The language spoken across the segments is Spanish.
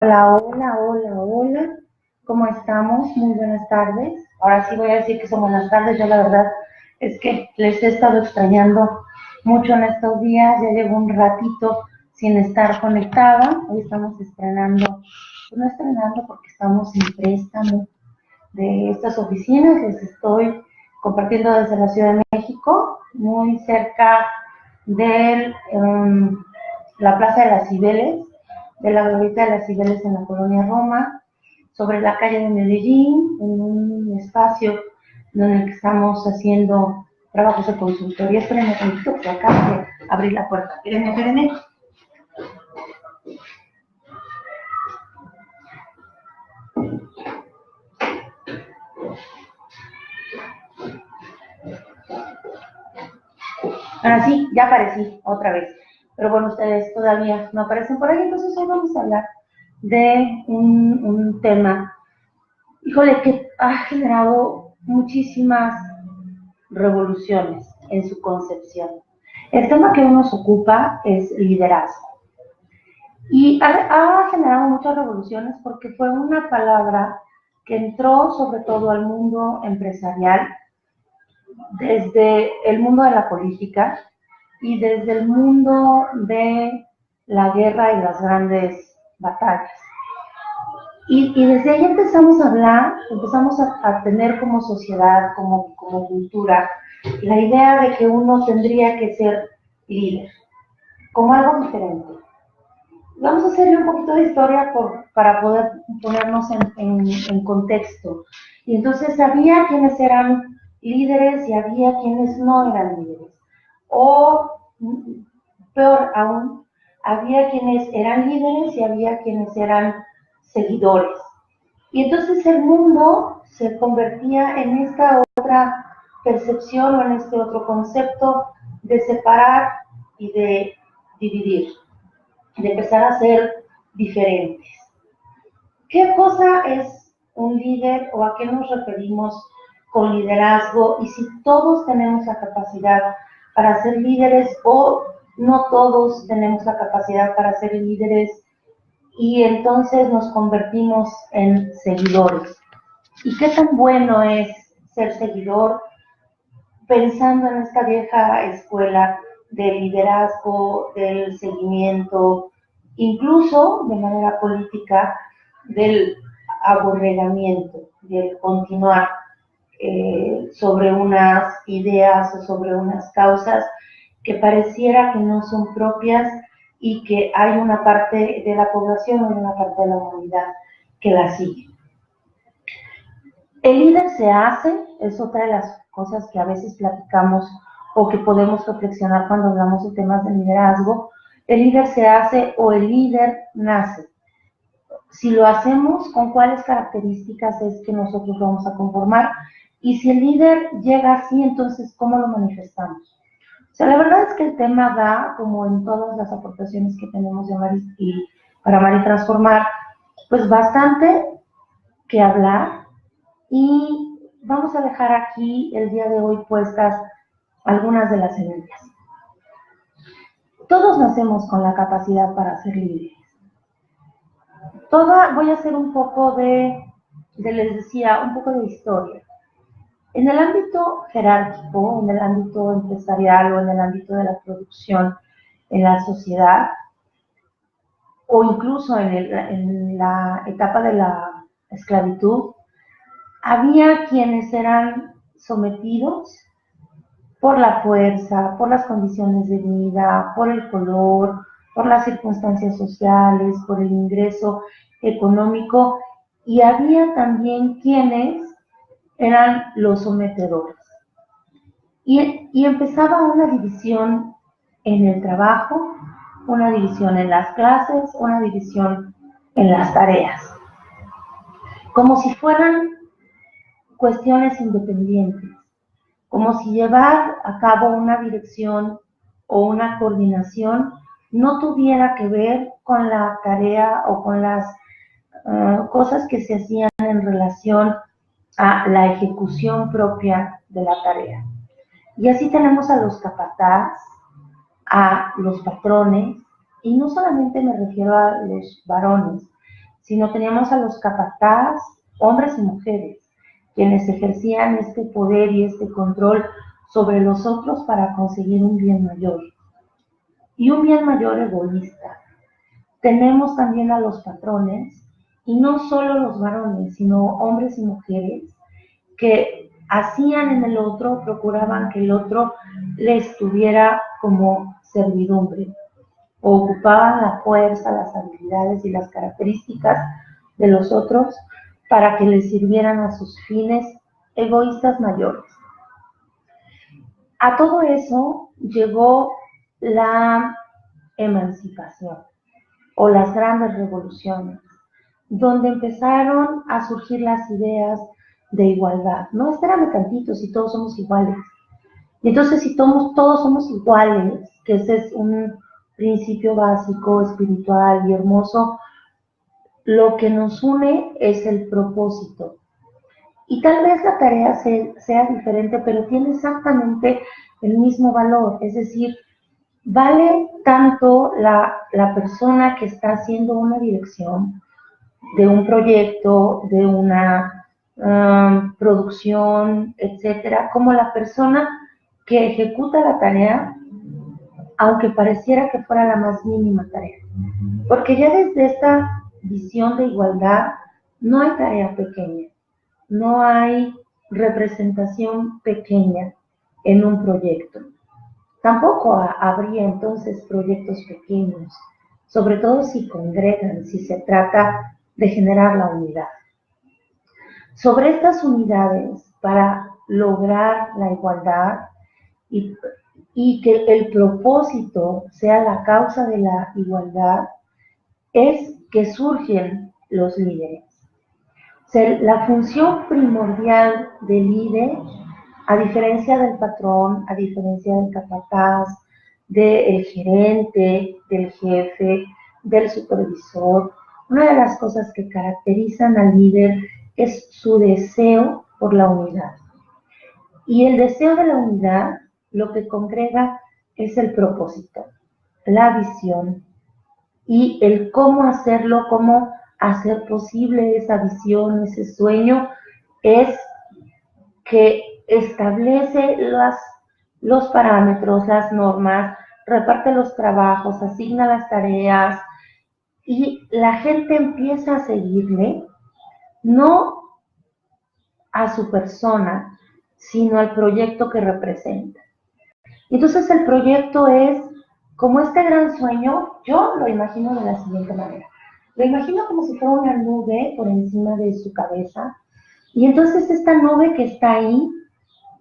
Hola, hola, hola, hola. ¿Cómo estamos? Muy buenas tardes. Ahora sí voy a decir que son buenas tardes. Yo la verdad es que les he estado extrañando mucho en estos días. Ya llevo un ratito sin estar conectada. Hoy estamos estrenando, pues no estrenando porque estamos en préstamo de estas oficinas. Les estoy compartiendo desde la Ciudad de México, muy cerca de la Plaza de las Cibeles, de la Glorieta de las Cibeles en la colonia Roma, sobre la calle de Medellín, en un espacio en el que estamos haciendo trabajos de consultoría. Espérenme un poquito, que acabo de abrir la puerta. Espérenme, espérenme. Ahora sí, ya aparecí otra vez. Pero bueno, ustedes todavía no aparecen por ahí, entonces hoy vamos a hablar de un tema, híjole, que ha generado muchísimas revoluciones en su concepción. El tema que hoy nos ocupa es liderazgo. Y ha generado muchas revoluciones porque fue una palabra que entró sobre todo al mundo empresarial, desde el mundo de la política y desde el mundo de la guerra y las grandes batallas. Y desde ahí empezamos a hablar, empezamos a tener como sociedad, como cultura, la idea de que uno tendría que ser líder, como algo diferente. Vamos a hacerle un poquito de historia para poder ponernos en contexto. Y entonces había quienes eran líderes y había quienes no eran líderes. O peor aún, había quienes eran líderes y había quienes eran seguidores. Y entonces el mundo se convertía en esta otra percepción o en este otro concepto de separar y de dividir, de empezar a ser diferentes. ¿Qué cosa es un líder o a qué nos referimos con liderazgo? Y si todos tenemos la capacidad para ser líderes o no todos tenemos la capacidad para ser líderes y entonces nos convertimos en seguidores. ¿Y qué tan bueno es ser seguidor pensando en esta vieja escuela del liderazgo, del seguimiento, incluso de manera política, del aborregamiento, del continuar sobre unas ideas o sobre unas causas que pareciera que no son propias y que hay una parte de la población o una parte de la humanidad que la sigue. El líder se hace, es otra de las cosas que a veces platicamos o que podemos reflexionar cuando hablamos de temas de liderazgo. El líder se hace o el líder nace. Si lo hacemos, ¿con cuáles características es que nosotros vamos a conformar? Y si el líder llega así, entonces, ¿cómo lo manifestamos? O sea, la verdad es que el tema da, como en todas las aportaciones que tenemos de para Mari Transformar, pues bastante que hablar. Y vamos a dejar aquí el día de hoy puestas algunas de las semillas. Todos nacemos con la capacidad para ser líderes. Voy a hacer un poco les decía, un poco de historia. En el ámbito jerárquico, en el ámbito empresarial o en el ámbito de la producción en la sociedad, o incluso en la etapa de la esclavitud, había quienes eran sometidos por la fuerza, por las condiciones de vida, por el color, por las circunstancias sociales, por el ingreso económico, y había también quienes eran los sometedores. Y empezaba una división en el trabajo, una división en las clases, una división en las tareas, como si fueran cuestiones independientes, como si llevar a cabo una dirección o una coordinación no tuviera que ver con la tarea o con las cosas que se hacían en relación a la ejecución propia de la tarea. Y así tenemos a los capataz, a los patrones, y no solamente me refiero a los varones, sino teníamos a los capataz, hombres y mujeres, quienes ejercían este poder y este control sobre los otros para conseguir un bien mayor. Y un bien mayor egoísta. Tenemos también a los patrones, y no solo los varones, sino hombres y mujeres, que hacían en el otro, procuraban que el otro les tuviera como servidumbre, o ocupaban la fuerza, las habilidades y las características de los otros para que les sirvieran a sus fines egoístas mayores. A todo eso llegó la emancipación o las grandes revoluciones, donde empezaron a surgir las ideas de igualdad. No, espérame tantito, si todos somos iguales. Y entonces, si todos somos iguales, que ese es un principio básico, espiritual y hermoso, lo que nos une es el propósito. Y tal vez la tarea sea diferente, pero tiene exactamente el mismo valor. Es decir, vale tanto la persona que está haciendo una dirección de un proyecto, de una producción, etcétera, como la persona que ejecuta la tarea, aunque pareciera que fuera la más mínima tarea. Porque ya desde esta visión de igualdad no hay tarea pequeña, no hay representación pequeña en un proyecto. Tampoco habría entonces proyectos pequeños, sobre todo si congregan, si se trata de generar la unidad. Sobre estas unidades, para lograr la igualdad y que el propósito sea la causa de la igualdad, es que surgen los líderes. O sea, la función primordial del líder, a diferencia del patrón, a diferencia del capataz, del gerente, del jefe, del supervisor, una de las cosas que caracterizan al líder es su deseo por la unidad. Y el deseo de la unidad, lo que congrega es el propósito, la visión y el cómo hacerlo, cómo hacer posible esa visión, ese sueño, es que establece los parámetros, las normas, reparte los trabajos, asigna las tareas y la gente empieza a seguirle, no a su persona, sino al proyecto que representa. Entonces el proyecto es como este gran sueño. Yo lo imagino de la siguiente manera. Lo imagino como si fuera una nube por encima de su cabeza, y entonces esta nube que está ahí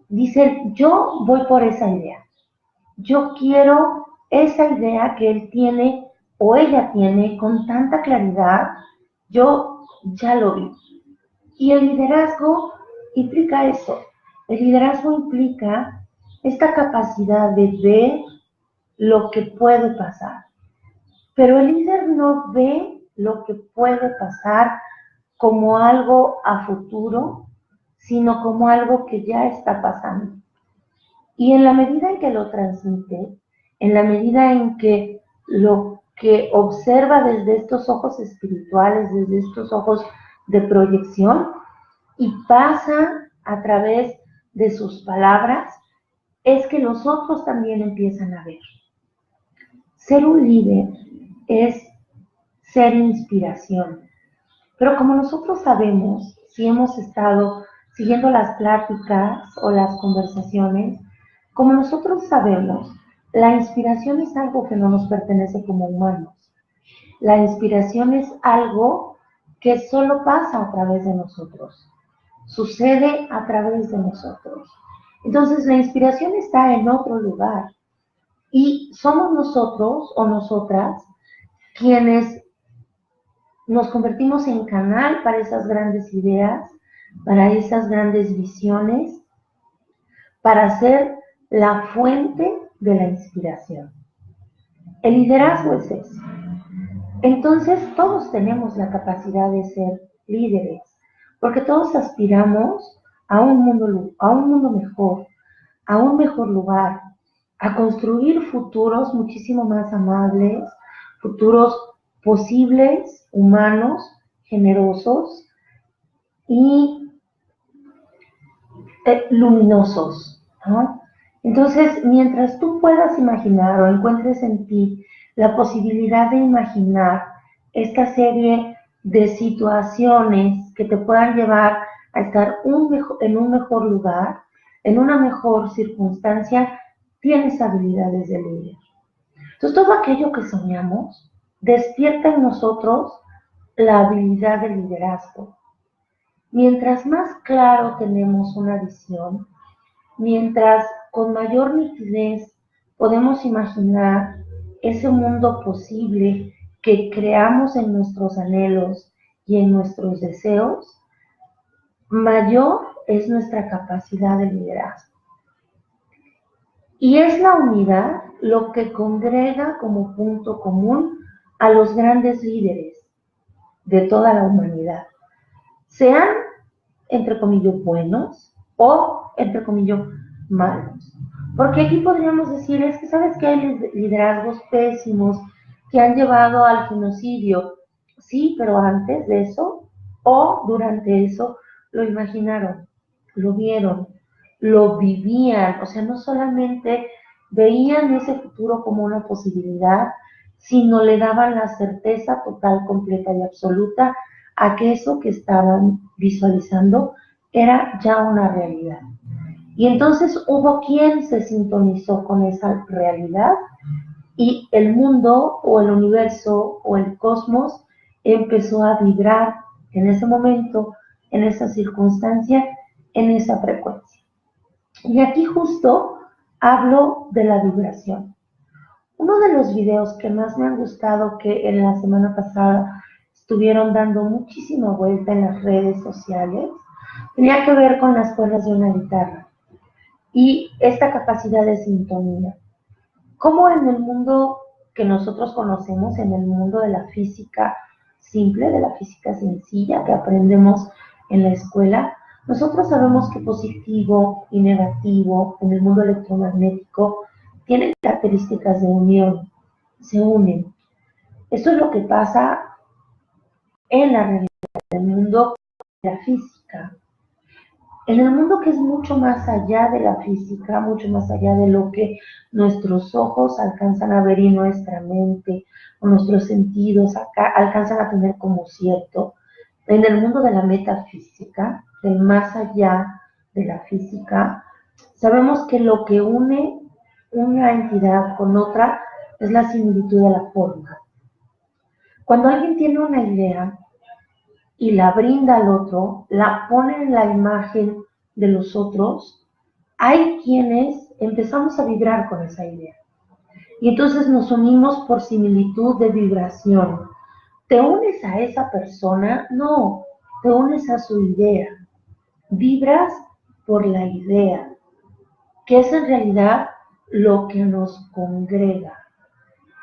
dice: yo voy por esa idea, yo quiero esa idea que él tiene o ella tiene con tanta claridad, yo ya lo vi. Y el liderazgo implica eso. El liderazgo implica esta capacidad de ver lo que puede pasar. Pero el líder no ve lo que puede pasar como algo a futuro, sino como algo que ya está pasando. Y en la medida en que lo transmite, en la medida en que lo que observa desde estos ojos espirituales, desde estos ojos de proyección, y pasa a través de sus palabras, es que los otros también empiezan a ver. Ser un líder es ser inspiración. Pero como nosotros sabemos, si hemos estado siguiendo las pláticas o las conversaciones, como nosotros sabemos, la inspiración es algo que no nos pertenece como humanos. La inspiración es algo que solo pasa a través de nosotros, sucede a través de nosotros. Entonces la inspiración está en otro lugar y somos nosotros o nosotras quienes nos convertimos en canal para esas grandes ideas, para esas grandes visiones, para ser la fuente de la inspiración. El liderazgo es eso. Entonces todos tenemos la capacidad de ser líderes, porque todos aspiramos a un mundo mejor, a un mejor lugar, a construir futuros muchísimo más amables, futuros posibles, humanos, generosos y luminosos, ¿no? Entonces, mientras tú puedas imaginar o encuentres en ti la posibilidad de imaginar esta serie de situaciones que te puedan llevar a estar en un mejor lugar, en una mejor circunstancia, tienes habilidades de líder. Entonces, todo aquello que soñamos despierta en nosotros la habilidad de liderazgo. Mientras más claro tenemos una visión, mientras con mayor nitidez podemos imaginar ese mundo posible que creamos en nuestros anhelos y en nuestros deseos, mayor es nuestra capacidad de liderazgo. Y es la unidad lo que congrega como punto común a los grandes líderes de toda la humanidad, sean, entre comillas, buenos o, entre comillas, malos. Porque aquí podríamos decir, es que sabes que hay liderazgos pésimos que han llevado al genocidio. Sí, pero antes de eso o durante eso lo imaginaron, lo vieron, lo vivían. O sea, no solamente veían ese futuro como una posibilidad, sino le daban la certeza total, completa y absoluta a que eso que estaban visualizando era ya una realidad. Y entonces hubo quien se sintonizó con esa realidad y el mundo o el universo o el cosmos empezó a vibrar en ese momento, en esa circunstancia, en esa frecuencia. Y aquí justo hablo de la vibración. Uno de los videos que más me han gustado, que en la semana pasada estuvieron dando muchísima vuelta en las redes sociales, tenía que ver con las cuerdas de una guitarra y esta capacidad de sintonía. Cómo en el mundo que nosotros conocemos, en el mundo de la física simple, de la física sencilla que aprendemos en la escuela, nosotros sabemos que positivo y negativo en el mundo electromagnético tienen características de unión, se unen. Eso es lo que pasa en la realidad del mundo de la física. En el mundo que es mucho más allá de la física, mucho más allá de lo que nuestros ojos alcanzan a ver y nuestra mente o nuestros sentidos alcanzan a tener como cierto, en el mundo de la metafísica, del más allá de la física, sabemos que lo que une una entidad con otra es la similitud de la forma. Cuando alguien tiene una idea y la brinda al otro, la pone en la imagen de los otros, hay quienes empezamos a vibrar con esa idea. Y entonces nos unimos por similitud de vibración. ¿Te unes a esa persona? No, te unes a su idea. Vibras por la idea, que es en realidad lo que nos congrega.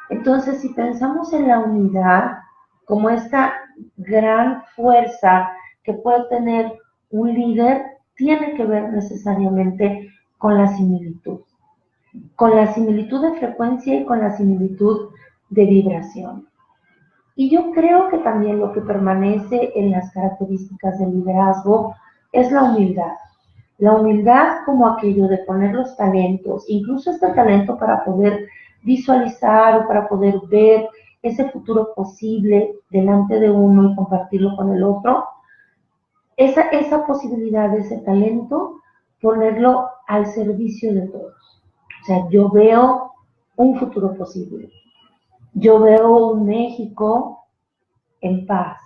Entonces, si pensamos en la unidad como esta gran fuerza que puede tener un líder, tiene que ver necesariamente con la similitud de frecuencia y con la similitud de vibración. Y yo creo que también lo que permanece en las características del liderazgo es la humildad. La humildad como aquello de poner los talentos, incluso este talento para poder visualizar o para poder ver ese futuro posible delante de uno y compartirlo con el otro, esa posibilidad de ese talento, ponerlo al servicio de todos. O sea, yo veo un futuro posible. Yo veo un México en paz.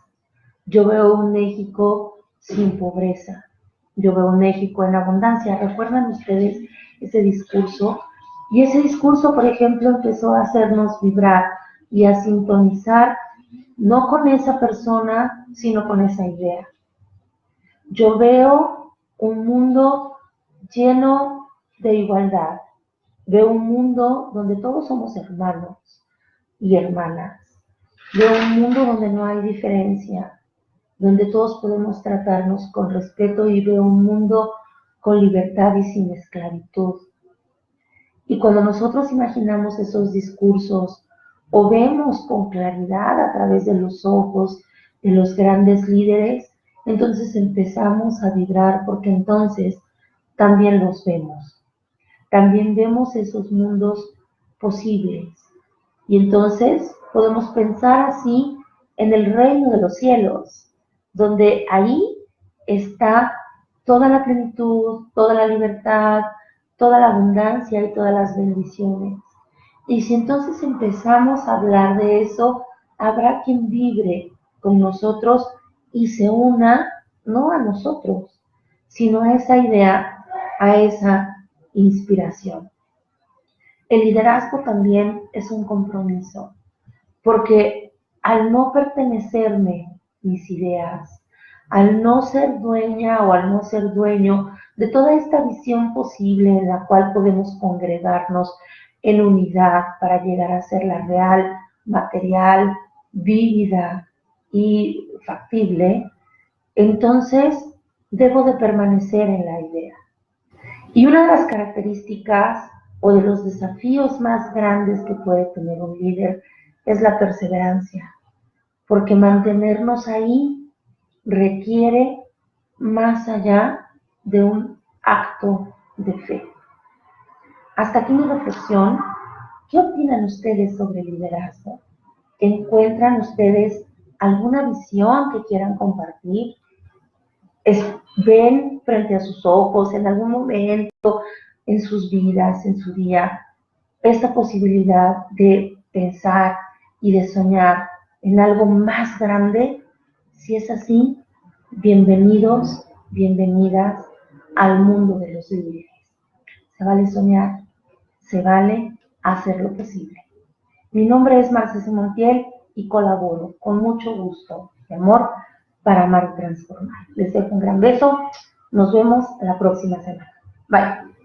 Yo veo un México sin pobreza. Yo veo un México en abundancia. ¿Recuerdan ustedes ese discurso? Y ese discurso, por ejemplo, empezó a hacernos vibrar y a sintonizar no con esa persona, sino con esa idea. Yo veo un mundo lleno de igualdad. Veo un mundo donde todos somos hermanos y hermanas. Veo un mundo donde no hay diferencia, donde todos podemos tratarnos con respeto, y veo un mundo con libertad y sin esclavitud. Y cuando nosotros imaginamos esos discursos o vemos con claridad a través de los ojos de los grandes líderes, entonces empezamos a vibrar porque entonces también los vemos. También vemos esos mundos posibles. Y entonces podemos pensar así en el reino de los cielos, donde ahí está toda la plenitud, toda la libertad, toda la abundancia y todas las bendiciones. Y si entonces empezamos a hablar de eso, habrá quien vibre con nosotros y se una, no a nosotros, sino a esa idea, a esa inspiración. El liderazgo también es un compromiso, porque al no pertenecerme mis ideas, al no ser dueña o al no ser dueño de toda esta visión posible en la cual podemos congregarnos en unidad para llegar a ser la real, material, vívida y factible, entonces debo de permanecer en la idea. Y una de las características o de los desafíos más grandes que puede tener un líder es la perseverancia, porque mantenernos ahí requiere más allá de un acto de fe. Hasta aquí mi reflexión. ¿Qué opinan ustedes sobre el liderazgo? ¿Encuentran ustedes alguna visión que quieran compartir? ¿Ven frente a sus ojos en algún momento en sus vidas, en su día, esta posibilidad de pensar y de soñar en algo más grande? Si es así, bienvenidos, bienvenidas al mundo de los líderes. Se vale soñar, se vale hacer lo posible. Mi nombre es Marcela Montiel y colaboro con mucho gusto y amor para amar y transformar. Les dejo un gran beso. Nos vemos la próxima semana. Bye.